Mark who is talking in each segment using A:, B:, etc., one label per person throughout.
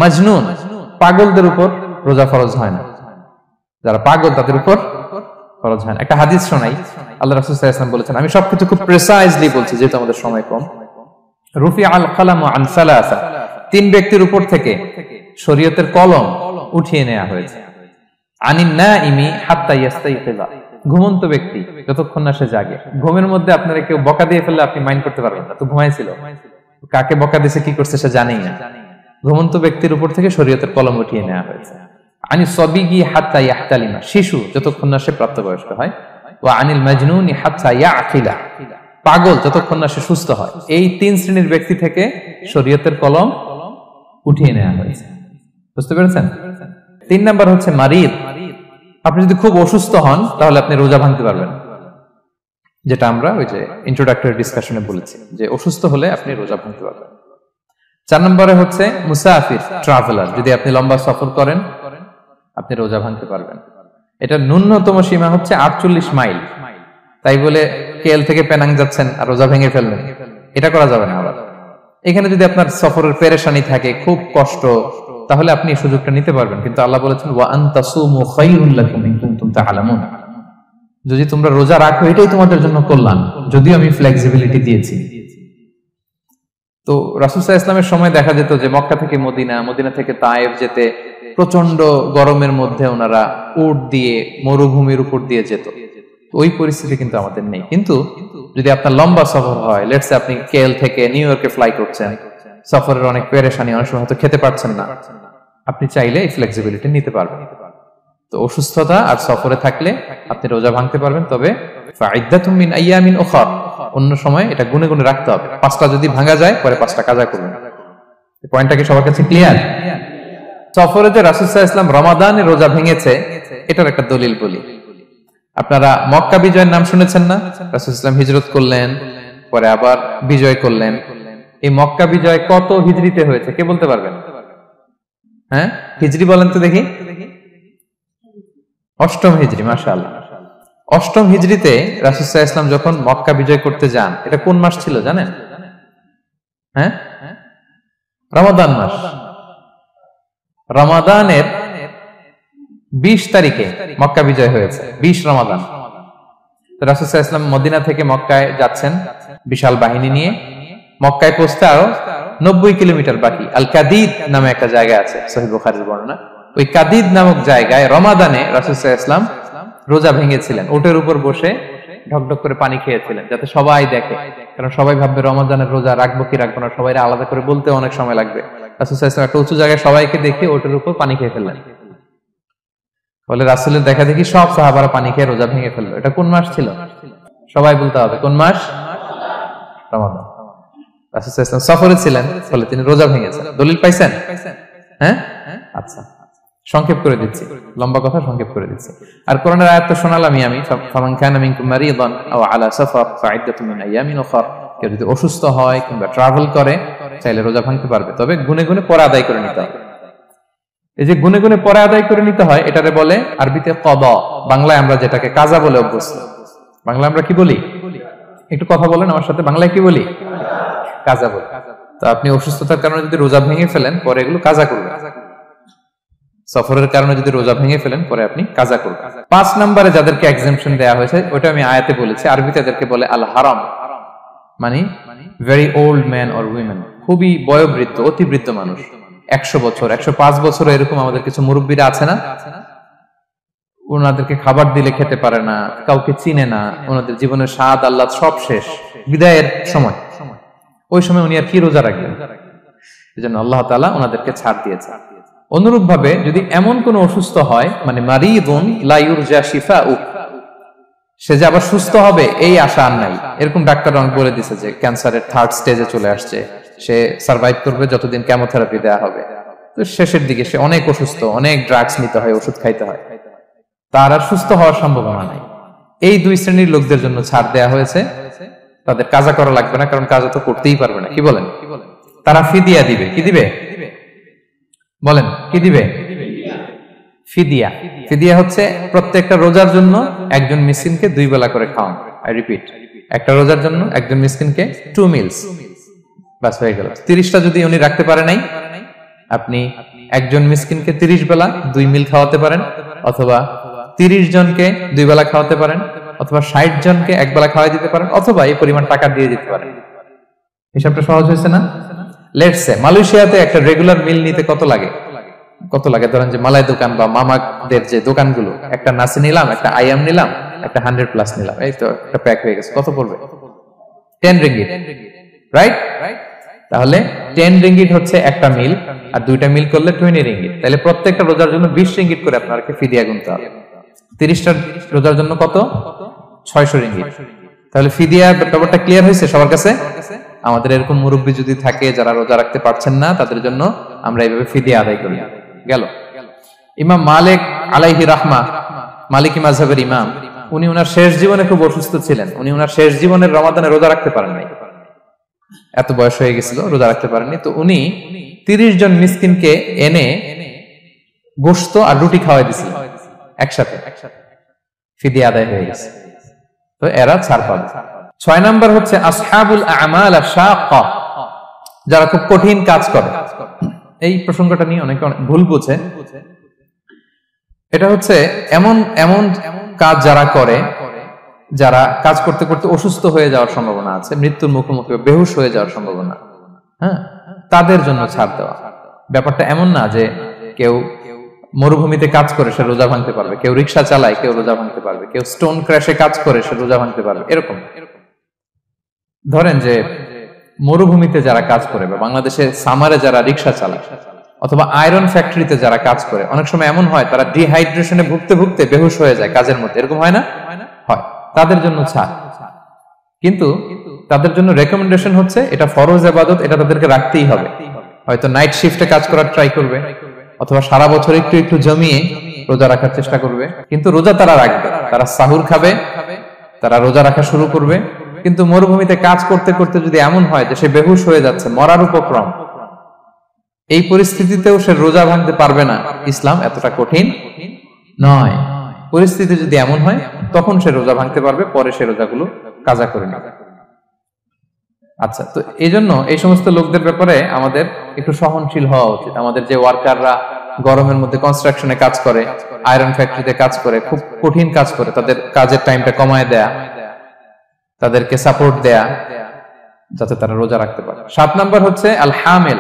A: মাজনুন, পাগলদের উপর রোজা ফরজ হয় না, যারা পাগল তাদের উপর ফরজ হয় না। একটা হাদিস শোনাই, আল্লাহ রাসূল সাল্লাল্লাহু আলাইহি ওয়াসাল্লাম বলেছেন, আমি সবকিছু খুব প্রিসাইজলি বলছি যেহেতু আমাদের সময় কম। রুফি আল কালামু আন সালাসা, তিন ব্যক্তির উপর থেকে শরীয়তের কলম উঠিয়ে নেওয়া হয়েছে। আনিন নাইমি হাত্তা ইয়াস্তাইকিযা, ঘুমন্ত ব্যক্তি যতক্ষণ না সে জাগে। ঘুমের মধ্যে আপনারা কেউ বকা দিয়ে ফেললে আপনি মাইন্ড করতে পারবেন না, তো ঘুমাইছিল, কাকে বকা দিয়েছে কি করছে সে জানেই না। ঘুমন্ত ব্যক্তির উপর থেকে শরীয়তের কলম উঠিয়ে নেওয়া হয়েছে। আনি সবিগি হাত্তা ইয়াহতালিমা, শিশু যতক্ষণ না সে প্রাপ্তবয়স্ক হয়। ওয়া আনিল মাজনুনি হাত্তা ইয়াকিলা, পাগল যতক্ষণ না সে সুস্থ হয়। এই তিন শ্রেণীর ব্যক্তি থেকে শরীয়তের কলম উঠিয়ে নেওয়া হয়েছে। বুঝতে পেরেছেন? 3 নাম্বার হচ্ছে মারিদ, আপনি যদি খুব অসুস্থ হন তাহলে আপনি রোজা ভাঙতে পারবেন, যেটা আমরা ওই যে ইন্ট্রোডাক্টরি ডিসকাশনে বলেছি যে অসুস্থ হলে আপনি রোজা ভাঙতে পারবেন। 4 নম্বরে হচ্ছে মুসাফির, ট্রাভেলার, যদি আপনি লম্বা সফর করেন আপনি রোজা ভাঙতে পারবেন। এটা ন্যূনতম সীমা হচ্ছে 48 মাইল। তাই বলে কেএল থেকে পেনাং যাচ্ছেন আর রোজা ভেঙে ফেললেন, এটা করা যাবে না। আবার এখানে যদি আপনার সফরের পেরেশানি থাকে, খুব কষ্ট, তাহলে আপনি এই সুযোগটা নিতে পারবেন। কিন্তু আল্লাহ বলেছেন ওয়া আনতাসুমু খায়রুল লাকুম ইন কুনতুম তা'লামুন, যদি তোমরা রোজা রাখো এটাই তোমাদের জন্য কল্যাণ, যদিও আমি ফ্লেক্সিবিলিটি দিয়েছি। তো রাসূল সাল্লাল্লাহু আলাইহি ওয়াসাল্লামের সময় দেখা যেত যে মক্কা থেকে মদিনা, মদিনা থেকে তায়েফ যেতে প্রচন্ড গরমের মধ্যে ওনারা উট দিয়ে মরুভূমির উপর দিয়ে যেত। ওই পরিস্থিতি কিন্তু আমাদের নেই। কিন্তু যদি আপনার লম্বা সফর হয়, লেটস সে আপনি কেএল থেকে নিউ ইয়র্কে ফ্লাই করছেন, সফরের অনেক পেরেশানি, অনেক সময় হয়তো খেতে পারছেন না, আপনি চাইলে এই ফ্লেক্সিবিলিটি নিতে পারবেন। তো অসুস্থতা আর সফরে থাকলে আপনি রোজা ভাঙতে পারবেন, তবে ফাইদ্দাতুম মিন আইয়ামিন উখর, অন্য সময় এটা গুনে গুনে রাখতে হবে। 5টা যদি ভাঙা যায় পরে 5টা কাজা করবেন। এই পয়েন্টটা কি সবার কাছে ক্লিয়ার? সফরে যে রাসূল সাল্লাল্লাহু আলাইহি ওয়াসাল্লাম রমাদানে রোজা ভেঙেছে এটার একটা দলিল বলি। আপনারা মক্কা বিজয়ের নাম শুনেছেন না? রাসূল সাল্লাল্লাহু আলাইহি ওয়াসাল্লাম হিজরত করলেন, পরে আবার বিজয় করলেন। এই মক্কা বিজয় কত হিজরিতে হয়েছে কে বলতে পারবেন? হ্যাঁ, হিজরি বলেন তো দেখি। 8ম হিজরি, মাশাআল্লাহ। 8ম হিজরিতে রাসূল সাল্লাল্লাহু আলাইহি ওয়াসাল্লাম যখন মক্কা বিজয় করতে যান, এটা কোন মাস ছিল জানেন? হ্যাঁ, রমাদান মাস। রমাদানের 20 তারিখে মক্কা বিজয় হয়েছে, 20 রমাদান। তো রাসূল সাল্লাল্লাহু আলাইহি ওয়াসাল্লাম মদিনা থেকে মক্কায় যাচ্ছেন বিশাল বাহিনী নিয়ে। মক্কায় পৌঁছতে আরো 90 কিলোমিটার বাকি। আল কাদিদ নামে একটা জায়গা আছে, সহিহ বুখারীর বর্ণনা। ওই কাদিদ নামক জায়গায় রমাদানে রাসূল সাল্লাল্লাহু আলাইহি ওয়াসাল্লাম রোজা ভেঙেছিলেন, ওটের উপর বসে ঢকঢক করে পানি খেয়েছিলেন, যাতে সবাই দেখে। কারণ সবাই ভাববে রমাদানের রোজা রাখবো কি রাখবো না, সবাই আলাদা করে বলতে অনেক সময় লাগবে। রাসূল সাল্লাল্লাহু আলাইহি ওয়াসাল্লাম একটা উঁচু জায়গায় সবাইকে দেখে ওটের উপর পানি খেয়ে ফেললেন। বলে রাসূলের দেখা দেখি সব সাহাবারা পানি খেয়ে রোজা ভেঙে ফেললো। এটা কোন মাস ছিল? সবাই বলতে হবে কোন মাস? রমাদান। রাসূল সাল্লাল্লাহু আলাইহি ওয়াসাল্লাম সফরে ছিলেন, ফলে তিনি রোজা ভেঙেছেন। দলিল পাইছেন? হ্যাঁ, আচ্ছা, সংক্ষেপ করে দিচ্ছি, লম্বা কথা সংক্ষেপ করে দিচ্ছি। আর কোরআনের আয়াত তো শোনালামই আমি, ফামান কানা মিনকুম মারিদান আও আলা সাফার ফাইদ্দাতুম মিন আইয়ামিন উখর, কেউ যদি অসুস্থ হয় কিংবা ট্রাভেল করে চাইলে রোজা ভাঙতে পারবে, তবে গুনে গুনে পরে আদায় করে নিতে হবে। এই যে গুনে গুনে পরে আদায় করে নিতে হয়, এটারে বলে আরবিতে কদা, বাংলায় আমরা যেটাকে কাজা বলে অভ্যস্ত। বাংলা আমরা কি বলি? একটু কথা বলেন আমার সাথে, বাংলায় কি বলি? কাজা বলি। তো আপনি অসুস্থতার কারণে যদি রোজা ভেঙে ফেলেন পরে এগুলো কাজা করবেন। সফরের কারণে যদি রোজা ভেঙে ফেলেন পরে আপনি কাজা করবেন। 5 নম্বরে যাদেরকে এক্সাম্পশন দেয়া হয়েছে ওটা আমি আয়াতে বলেছি, আরবিতে এদেরকে বলে আল হারাম, মানে very old man or women, খুবই বয়োবৃদ্ধ, অতি বৃদ্ধ মানুষ, 100 বছর 105 বছর এরকম আমাদের কিছু মুরব্বীরা আছে না, ওনাদেরকে খাবার দিলে খেতে পারে না, কাউকে চিনে না, ওনাদের জীবনের স্বাদ আহ্লাদ সব শেষ, বিদায়ের সময়, ওই সময় উনি আর কি রোজা রাখবেন? এজন্য আল্লাহ তাআলা ওনাদেরকে ছাড় দিয়েছে। অনুরূপ ভাবে যদি এমন কোন অসুস্থ হয়, মানে মারিদুন লা ইউরজা শিফাউ, সে যে আবার সুস্থ হবে এই আশা আর নাই, এরকম ডাক্তার অনেক বলে দিয়েছে যে ক্যান্সারের 3rd স্টেজে চলে আসছে, সে সার্ভাইভ করবে যতদিন কেমোথেরাপি দেওয়া হবে, তো শেষের দিকে সে অনেক অসুস্থ, অনেক ড্রাগস নিতে হয়, ওষুধ খাইতে হয়, তার আর সুস্থ হওয়ার সম্ভাবনা নাই। এই 2 শ্রেণীর লোকদের জন্য ছাড় দেয়া হয়েছে, তাদের কাজা করা লাগবে না, কারণ কাজা তো করতেই পারবে না। কি বলেন? তারা ফিদিয়া দিবে। কি দিবে বলেন? কি দিবে? ফিদিয়া। ফিদিয়া হচ্ছে প্রত্যেকটা রোজার জন্য একজন মিসকিনকে 2 বেলা করে খাওয়ান। আই রিপিট, একটা রোজার জন্য একজন মিসকিনকে 2 মিলস, বাস হয়ে গেল। 30টা যদি উনি রাখতে পারে নাই আপনি একজন মিসকিনকে 30 বেলা 2 মিল খাওয়াতে পারেন, অথবা 30 জনকে 2 বেলা খাওয়াতে পারেন, অথবা 60 জনকে 1 বেলা খাওয়াই দিতে পারেন, অথবা এই পরিমাণ টাকা দিয়ে দিতে পারেন। হিসাবটা সহজ হয়েছে না? লেটস সে মালয়েশিয়াতে একটা রেগুলার মিল নিতে কত লাগে? ধরেন যে মালাই দোকান বা মামাদের যে দোকানগুলো, একটা নাসি নিলাম, একটা আইয়াম নিলাম, একটা 100+ নিলাম, এই তো একটা প্যাক হয়ে গেছে। কত পড়বে? 10 রিঙ্গিট, রাইট? তাহলে 10 রিঙ্গিট হচ্ছে একটা মিল, আর 2টা মিল করলে 20 রিঙ্গিট। তাহলে প্রত্যেকটা রোজার জন্য 20 রিঙ্গিট করে আপনাকে ফিদিয়া গুনতে হবে। 30টা রোজার জন্য কত? 600 রিঙ্গিট। তাহলে ফিদিয়া ব্যাপারটা ক্লিয়ার হয়েছে সবার কাছে? আমাদের এরকম মুরব্বী যদি থাকে যারা রোজা রাখতে পারছেন না, তাদের জন্য আমরা এইভাবে ফিদিয়া আদায় করি। গেল। ইমাম মালিক আলাইহি রাহমা, মালিকি মাযহাবের ইমাম, উনি ওনার শেষ জীবনে খুব অসুস্থ ছিলেন। উনি ওনার শেষ জীবনের রমাদানে রোজা রাখতে পারেন নাই, এত বয়স হয়ে গেছিল, রোজা রাখতে পারেননি। তো উনি 30 জন মিসকিনকে এনে গোশত আর রুটি খাওয়াই দিয়েছিলেন একসাথে, ফিদিয়া আদায় হয়ে গেছে। তো এরা ছাড় পাবে। 6 নাম্বার হচ্ছে আসহাবুল আমাল আশ-শাক্কা, যারা খুব কঠিন কাজ করে। এই প্রসঙ্গটা নিয়ে অনেকে ভুল বুঝে। এটা হচ্ছে এমন এমন কাজ যারা করে, যারা কাজ করতে করতে অসুস্থ হয়ে যাওয়ার সম্ভাবনা আছে, মৃত্যুর মুখোমুখি বেহুশ হয়ে যাওয়ার সম্ভাবনা, হ্যাঁ, তাদের জন্য ছাড় দেওয়া। ব্যাপারটা এমন না যে কেউ মরুভূমিতে কাজ করে সে রোজা ভাঙতে পারবে, কেউ রিক্সা চালায় কেউ রোজা ভাঙতে পারবে, কেউ স্টোন ক্র্যাশে কাজ করে সে রোজা ভাঙতে পারবে, এরকম। ধরেন যে মরুভূমিতে যারা কাজ করে, বা বাংলাদেশে সামারে যারা রিক্সা চালায়, অথবা আয়রন ফ্যাক্টরিতে যারা কাজ করে, অনেক সময় এমন হয় তারা ডিহাইড্রেশনে ভুগতে ভুগতে বেহুশ হয়ে যায় কাজের মধ্যে, এরকম হয় না? হয়। তাদের জন্য ছাড়, কিন্তু তাদের জন্য রেকমেন্ডেশন হচ্ছে এটা ফরজ ইবাদত, এটা তাদেরকে রাখতেই হবে। হয়তো নাইট শিফটে কাজ করার ট্রাই করবে, অথবা সারা বছর একটু একটু জমিয়ে রোজা রাখার চেষ্টা করবে, কিন্তু রোজা তারা রাখবে, তারা সাহুর খাবে, তারা রোজা রাখা শুরু করবে। কিন্তু মরুভূমিতে কাজ করতে করতে যদি এমন হয় যে সে বেহুশ হয়ে যাচ্ছে, মরার উপক্রম, এই পরিস্থিতিতেও সে রোজা ভাঙতে পারবে না, ইসলাম এতটা কঠিন নয়। পরিস্থিতি যদি এমন হয় তখন সে রোজা ভাঙতে পারবে, পরে সে রোজাগুলো কাজা করে নেবে। আচ্ছা, তো এই জন্য এই সমস্ত লোকদের ব্যাপারে আমাদের একটু সহনশীল হওয়া উচিত। আমাদের যে ওয়ার্কাররা গরমের মধ্যে কনস্ট্রাকশনে কাজ করে, আয়রন ফ্যাক্টরিতে কাজ করে, খুব কঠিন কাজ করে, তাদের কাজের টাইমটা কমায় দেয়া, তাদেরকে সাপোর্ট দেয়া, যাতে তারা রোজা রাখতে পারে। 7 নাম্বার হচ্ছে আল হামিল,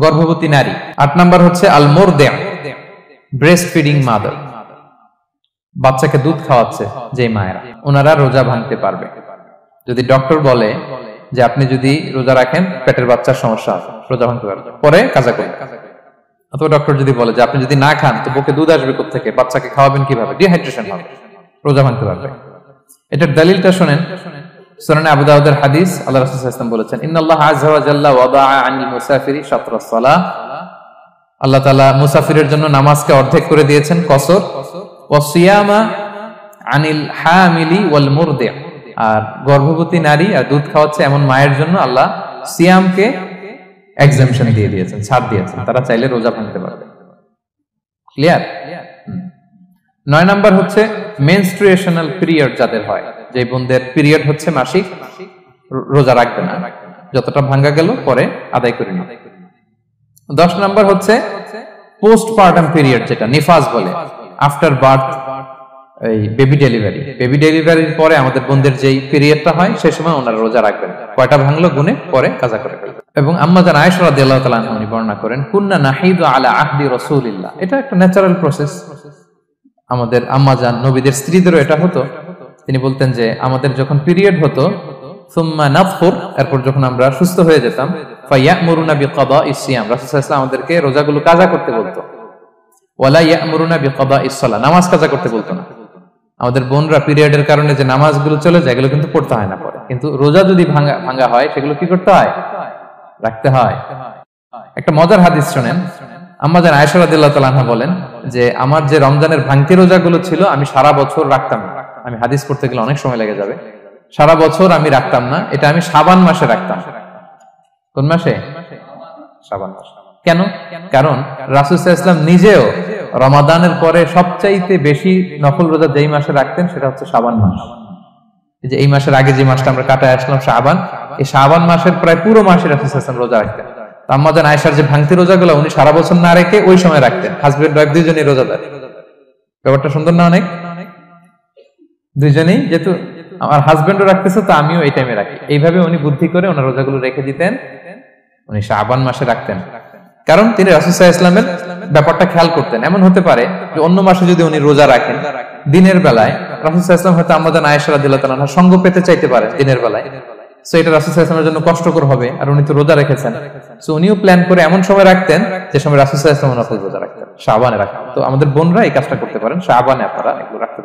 A: গর্ভবতী নারী। 8 নাম্বার হচ্ছে আল মুরদি, ব্রেস্ট ফিডিং মাদার, বাচ্চাকে দুধ খাওয়াচ্ছে যে মায়েরা, ওনারা রোজা ভাঙতে পারবে। যদি ডক্টর বলে যে আপনি যদি রোজা রাখেন পেটের বাচ্চার সমস্যা হবে, রোজা ভাঙতে পারবে, পরে কাজা করবে। অথবা ডক্টর যদি বলে যে আপনি যদি না খান তো বুকে দুধ আসবে কোত্থেকে, বাচ্চাকে খাওয়াবেন কিভাবে, ডিহাইড্রেশন হবে, রোজা ভাঙতে পারবে। এটার দলিলটা শুনেন, সুনানে আবু দাউদের হাদিস, আল্লাহ রাসূল সাল্লাল্লাহু আলাইহি ওয়াসাল্লাম বলেছেন, ইন্নাল্লাহা আযজা ওয়া জাল্লা ওয়াদাআ আনিল মুসাফিরি শাতরাস সালাহ, আল্লাহ তাআলা মুসাফিরের জন্য নামাজকে অর্ধেক করে দিয়েছেন, কসর, ওয়া সিয়ামা আনিল হামিলি ওয়াল মুরদি, আর গর্ভবতী নারী আর দুধ খাওয়াচ্ছে এমন মায়ের জন্য আল্লাহ সিয়ামকে এক্সাম্পশন দিয়ে দিয়েছেন, ছাড় দিয়েছেন, তারা চাইলে রোজা ভাঙতে পারবে। ক্লিয়ার? 9 নাম্বার হচ্ছে মেনস্ট্রুয়েশনাল পিরিয়ড যাদের হয়, যে বোনদের পিরিয়ড হচ্ছে মাসিক, রোজা রাখবে না, যতটা ভাঙ্গা গেল পরে আদায় করে নেবে। 10 নাম্বার হচ্ছে পোস্টপার্টাম পিরিয়ড, যেটা নিফাস বলে, আফটার বার্থ, এই বেবি ডেলিভারি, বেবি ডেলিভারির পরে আমাদের বোনদের যেই পিরিয়ডটা হয় সেই সময় ওনারা রোজা রাখবেন, কয়টা ভাঙলো গুনে পরে কাজা করে ফেলবেন। এবং আম্মা জান আয়েশা রাদিয়াল্লাহু তাআলা আনহা উনি বর্ণনা করেন, কুন্না নাহিদু আলা আহদি রাসূলিল্লাহ, এটা একটা ন্যাচারাল প্রসেস, আমাদের আম্মা জান নবীদের স্ত্রীদেরও এটা হতো। তিনি বলতেন যে আমাদের যখন পিরিয়ড হতো, সুম্মা নাতফুর, এরপর যখন আমরা সুস্থ হয়ে যেতাম, ফায়ামুরুনা বিকাদাইস সিয়াম, রাসূল সাল্লাল্লাহু আলাইহি ওয়াসাল্লাম আমাদেরকে রোজাগুলো কাজা করতে বলতো, ওয়ালা ইয়ামুরুনা বিকাদাইস সালাহ, নামাজ কাজা করতে বলতো না। আমাদের বোনরা পিরিয়ডের কারণে যে নামাজগুলো চলে যায় এগুলো কিন্তু পড়তে হয় না পরে, কিন্তু রোজা যদি ভাঙা হয় সেগুলো কি করতে হয়? রাখতে হয়। একটা মজার হাদিস শুনেন, আম্মা জান আয়েশা রাদিয়াল্লাহু তাআলা আনহা বলেন যে আমার যে রমজানের ভাঙতি রোজাগুলো ছিল আমি সারা বছর রাখতাম না, আমি হাদিস পড়তে গেলে অনেক সময় লেগে যাবে, সারা বছর আমি রাখতাম না, এটা আমি শাবান মাসে রাখতাম। কোন মাসে? শাবান মাসে। কেন? কারণ রাসূল সাল্লাল্লাহু আলাইহি ওয়াসাল্লাম নিজেও রমাদানের পরে সবচাইতে বেশি নফল রোজা যেই মাসে রাখতেন সেটা হচ্ছে শাবান মাস। যে এই মাসের আগে যে মাসটা আমরা কাটায় আসলাম শাবান, এই শাবান মাসের প্রায় পুরো মাসে রাসূল সাল্লাল্লাহু আলাইহি ওয়াসাল্লাম রোজা রাখতেন। আম্মাজান আয়েশার যে ভাঙতি রোজাগুলো উনি সারা বছর না রেখে ওই সময় রাখতেন। হাজবেন্ড ওয়াইফ দুইজনই রোজাদার। ব্যাপারটা সুন্দর না অনেক? দুইজনেই যেহেতু আমার হাজবেন্ডও রাখতেছে তো আমিও এই টাইমে রাখি, এইভাবে উনি বুদ্ধি করে ওনার রোজাগুলো রেখে দিতেন। উনি শাবান মাসে রাখতেন, কারণ তিনি রাসূল সাল্লাল্লাহু আলাইহি ওয়াসাল্লামের ব্যাপারটা খেয়াল করতেন। এমন হতে পারে যে অন্য মাসে যদি উনি রোজা রাখেন, দিনের বেলায় রাসূল সাল্লাল্লাহু আলাইহি ওয়াসাল্লাম হয়তো আম্মাজান আয়েশা রাদিয়াল্লাহু তাআলা আনহার সঙ্গ পেতে চাইতে পারে দিনের বেলায়। সো এটা রাসূল সাল্লাল্লাহু আলাইহি ওয়াসাল্লামের জন্য কষ্টকর হবে, আর উনি তো রোজা রেখেছেন। সো উনিও প্ল্যান করে এমন সময় রাখতেন যে সময় রাসূল সাল্লাল্লাহু আলাইহি ওয়াসাল্লাম নফল রোজা রাখতেন, শাবানে রাখতেন। তো আমাদের বোনরা এই কাজটা করতে পারেন, শাবানে আপনারা এগুলো রাখতে পারেন।